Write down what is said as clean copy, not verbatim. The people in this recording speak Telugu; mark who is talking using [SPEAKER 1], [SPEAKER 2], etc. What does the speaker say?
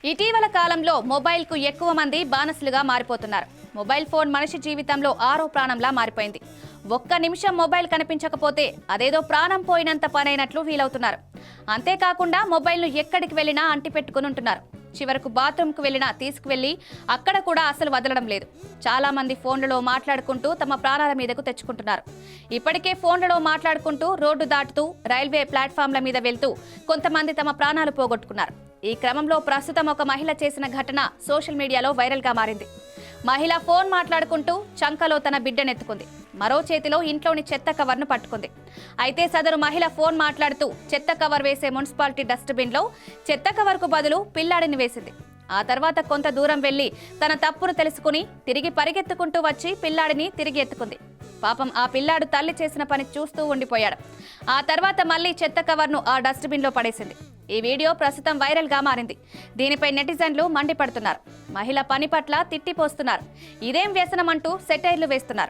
[SPEAKER 1] ఇటీవల కాలంలో మొబైల్ కు ఎక్కువ మంది బానిసలుగా మారిపోతున్నారు. మొబైల్ ఫోన్ మనిషి జీవితంలో ఆరో ప్రాణంలా మారిపోయింది. ఒక్క నిమిషం మొబైల్ కనిపించకపోతే అదేదో ప్రాణం పోయినంత పనైనట్లు ఫీల్ అవుతున్నారు. అంతేకాకుండా మొబైల్ ను ఎక్కడికి వెళ్ళినా అంటి పెట్టుకుని ఉంటున్నారు. చివరకు బాత్రూమ్ కు వెళ్ళినా తీసుకువెళ్లి అక్కడ కూడా అసలు వదలడం లేదు. చాలా మంది ఫోన్లలో మాట్లాడుకుంటూ తమ ప్రాణాల మీదకు తెచ్చుకుంటున్నారు. ఇప్పటికే ఫోన్లలో మాట్లాడుకుంటూ రోడ్డు దాటుతూ రైల్వే ప్లాట్ఫామ్ల మీద వెళ్తూ కొంతమంది తమ ప్రాణాలు పోగొట్టుకున్నారు. ఈ క్రమంలో ప్రస్తుతం ఒక మహిళ చేసిన ఘటన సోషల్ మీడియాలో వైరల్ గా మారింది. మహిళ ఫోన్ మాట్లాడుకుంటూ చంకలో తన బిడ్డనెత్తుకుంది. మరో చేతిలో ఇంట్లోని చెత్త కవర్ను పట్టుకుంది. అయితే సదరు మహిళ ఫోన్ మాట్లాడుతూ చెత్త కవర్ వేసే మున్సిపాలిటీ డస్ట్బిన్ లో చెత్త కవర్ కు బదులు పిల్లాడిని వేసింది. ఆ తర్వాత కొంత దూరం వెళ్లి తన తప్పును తెలుసుకుని తిరిగి పరిగెత్తుకుంటూ వచ్చి పిల్లాడిని తిరిగి ఎత్తుకుంది. పాపం ఆ పిల్లాడు తల్లి చేసిన పని చూస్తూ ఉండిపోయాడు. ఆ తర్వాత మళ్లీ చెత్త కవర్ను ఆ డస్ట్బిన్ లో పడేసింది. ఈ వీడియో ప్రస్తుతం వైరల్ గా మారింది. దీనిపై నెటిజన్లు మండిపడుతున్నారు. మహిళ పని పట్ల తిట్టిపోస్తున్నారు. ఇదేం వ్యసనమంటూ సెటైర్లు వేస్తున్నారు.